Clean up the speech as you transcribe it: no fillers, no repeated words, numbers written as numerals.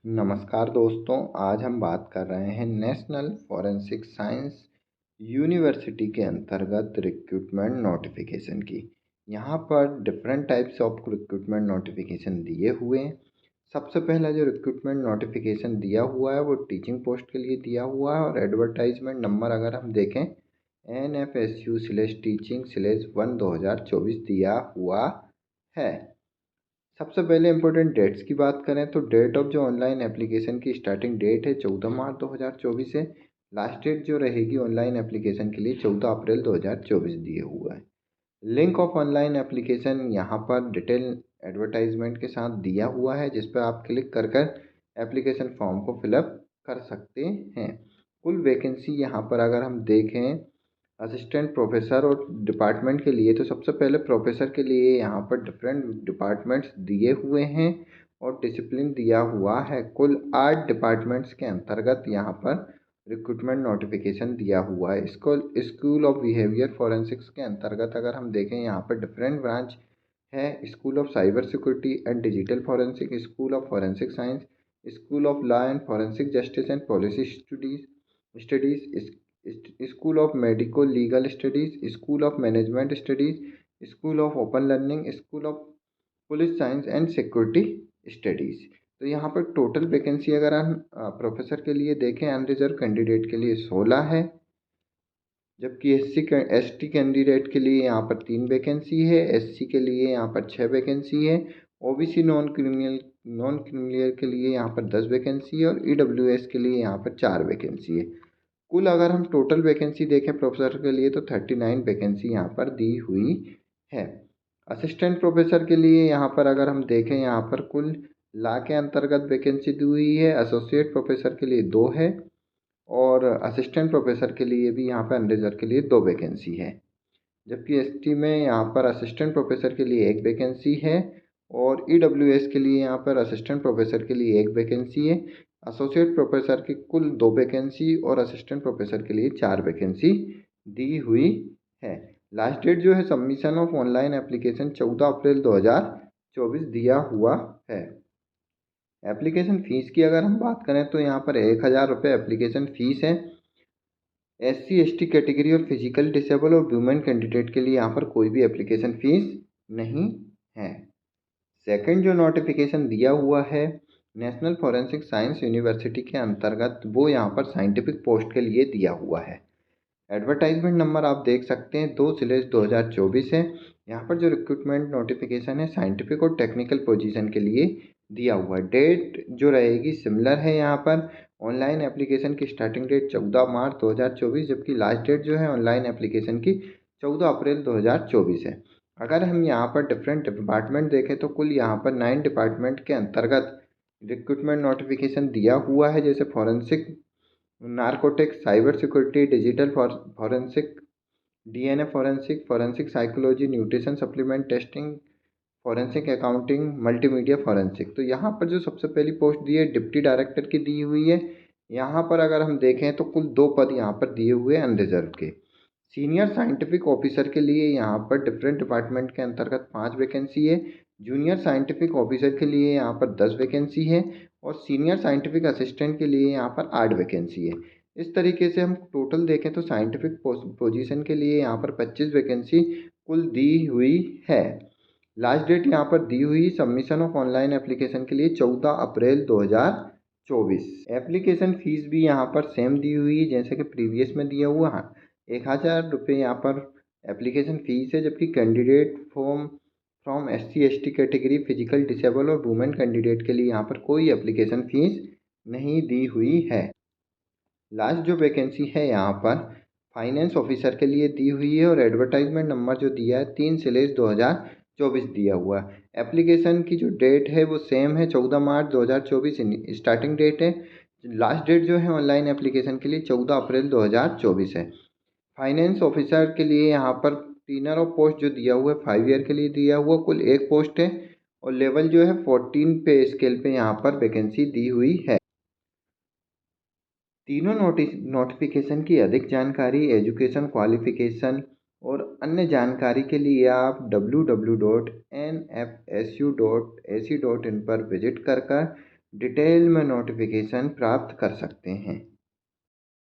नमस्कार दोस्तों, आज हम बात कर रहे हैं नेशनल फॉरेंसिक साइंस यूनिवर्सिटी के अंतर्गत रिक्रूटमेंट नोटिफिकेशन की। यहाँ पर different types of recruitment notification दिए हुए हैं। सबसे पहला जो रिक्रूटमेंट नोटिफिकेशन दिया हुआ है वो टीचिंग पोस्ट के लिए दिया हुआ है और एडवर्टाइजमेंट नंबर अगर हम देखें NFSU/Teaching/1/2024 दिया हुआ है। सबसे पहले इम्पोर्टेंट डेट्स की बात करें तो डेट ऑफ जो ऑनलाइन एप्लीकेशन की स्टार्टिंग डेट है 14 मार्च 2024 है। लास्ट डेट जो रहेगी ऑनलाइन एप्लीकेशन के लिए 14 अप्रैल 2024 दिए हुआ है। लिंक ऑफ ऑनलाइन एप्लीकेशन यहाँ पर डिटेल एडवर्टाइजमेंट के साथ दिया हुआ है, जिस पर आप क्लिक कर कर एप्लीकेशन फॉर्म को फिलअप कर सकते हैं। कुल वैकेंसी यहाँ पर अगर हम देखें असिस्टेंट प्रोफेसर और डिपार्टमेंट के लिए, तो सबसे पहले प्रोफेसर के लिए यहाँ पर डिफरेंट डिपार्टमेंट्स दिए हुए हैं और डिसिप्लिन दिया हुआ है। कुल 8 डिपार्टमेंट्स के अंतर्गत यहाँ पर रिक्रूटमेंट नोटिफिकेशन दिया हुआ है। स्कूल ऑफ बिहेवियर फॉरेंसिक्स के अंतर्गत अगर हम देखें यहाँ पर डिफरेंट ब्रांच है। School of cyber security and digital forensic, school of forensic science, school of law and forensic justice and policy studies, school of medico legal studies, school of management studies, school of open learning, school of police science and security studies. तो यहाँ पर total vacancy अगर हम professor के लिए देखें unreserved candidate के लिए 16 है, जबकि SC/ST कैंडिडेट के लिए यहाँ पर 3 वैकेंसी है, SC के लिए यहाँ पर 6 वैकेंसी है, OBC नॉन क्रिमिनल के लिए यहाँ पर 10 वैकेंसी है और EWS के लिए यहाँ पर 4 वैकेंसी है। कुल अगर हम टोटल वैकेंसी देखें प्रोफेसर के लिए तो 39 वैकेंसी यहाँ पर दी हुई है। असिस्टेंट प्रोफेसर के लिए यहाँ पर अगर हम देखें यहाँ पर कुल ला के अंतर्गत वैकेंसी दी हुई है। एसोसिएट प्रोफेसर के लिए 2 है और असिस्टेंट प्रोफेसर के लिए भी यहाँ पर अनरिजर्व के लिए 2 वैकेंसी है। जबकि ST में यहाँ पर असिस्टेंट प्रोफेसर के लिए 1 वैकेंसी है और EWS के लिए यहाँ पर असिस्टेंट प्रोफेसर के लिए 1 वैकेंसी है। एसोसिएट प्रोफेसर की कुल 2 वैकेंसी और असिस्टेंट प्रोफेसर के लिए 4 वैकेंसी दी हुई है। लास्ट डेट जो है सबमिशन ऑफ ऑनलाइन एप्लीकेशन 14 अप्रैल 2024 दिया हुआ है। एप्लीकेशन फ़ीस की अगर हम बात करें तो यहाँ पर 1000 रुपये एप्लीकेशन फ़ीस है। SC/ST कैटेगरी और फिजिकल डिसेबल और वुमेन कैंडिडेट के लिए यहाँ पर कोई भी एप्लीकेशन फ़ीस नहीं है। सेकंड जो नोटिफिकेशन दिया हुआ है नेशनल फॉरेंसिक साइंस यूनिवर्सिटी के अंतर्गत, वो यहाँ पर साइंटिफिक पोस्ट के लिए दिया हुआ है। एडवर्टाइजमेंट नंबर आप देख सकते हैं 2/2024 है। यहाँ पर जो रिक्रूटमेंट नोटिफिकेशन है साइंटिफिक और टेक्निकल पोजीशन के लिए दिया हुआ है। डेट जो रहेगी सिमिलर है। यहाँ पर ऑनलाइन एप्लीकेशन की स्टार्टिंग डेट 14 मार्च 2024, जबकि लास्ट डेट जो है ऑनलाइन एप्लीकेशन की 14 अप्रैल 2024 है। अगर हम यहाँ पर डिफरेंट डिपार्टमेंट देखें तो कुल यहाँ पर 9 डिपार्टमेंट के अंतर्गत रिक्रूटमेंट नोटिफिकेशन दिया हुआ है, जैसे forensic, narcotics, cyber security, digital forensic, DNA forensic, forensic psychology, nutrition supplement testing, forensic accounting, multimedia forensic. तो यहाँ पर जो सबसे पहली पोस्ट दी है डिप्टी डायरेक्टर की दी हुई है। यहाँ पर अगर हम देखें तो कुल 2 पद यहाँ पर दिए हुए हैं अनरिजर्व के। सीनियर साइंटिफिक ऑफिसर के लिए यहाँ पर डिफरेंट डिपार्टमेंट के अंतर्गत 5 वैकेंसी है। जूनियर साइंटिफिक ऑफिसर के लिए यहाँ पर 10 वैकेंसी है और सीनियर साइंटिफिक असिस्टेंट के लिए यहाँ पर 8 वैकेंसी है। इस तरीके से हम टोटल देखें तो साइंटिफिक पोजीशन के लिए यहाँ पर 25 वैकेंसी कुल दी हुई है। लास्ट डेट यहाँ पर दी हुई सबमिशन ऑफ ऑनलाइन एप्लीकेशन के लिए 14 अप्रैल 2024। एप्लीकेशन फ़ीस भी यहाँ पर सेम दी हुई है जैसे कि प्रीवियस में दिया हुआ है। 1000 रुपये यहाँ पर एप्लीकेशन फ़ीस है, जबकि candidate from SC/ST category, physical disable और वुमेन कैंडिडेट के लिए यहाँ पर कोई एप्लीकेशन फ़ीस नहीं दी हुई है। लास्ट जो वैकेंसी है यहाँ पर फाइनेंस ऑफिसर के लिए दी हुई है और एडवर्टाइजमेंट नंबर जो दिया है 3/2024 दिया हुआ है। एप्लीकेशन की जो डेट है वो सेम है, 14 मार्च 2024 स्टार्टिंग डेट है। लास्ट डेट जो है ऑनलाइन एप्लीकेशन के लिए 14 अप्रैल 2024 है। फाइनेंस ऑफिसर के लिए यहाँ पर तीनर ऑफ पोस्ट जो दिया हुआ है 5 ईयर के लिए दिया हुआ, कुल 1 पोस्ट है और लेवल जो है 14 पे स्केल पे यहाँ पर वैकेंसी दी हुई है। तीनों नोटिफिकेशन की अधिक जानकारी, एजुकेशन क्वालिफिकेशन और अन्य जानकारी के लिए आप www.nfsu.ac.in पर विजिट कर डिटेल में नोटिफिकेशन प्राप्त कर सकते हैं।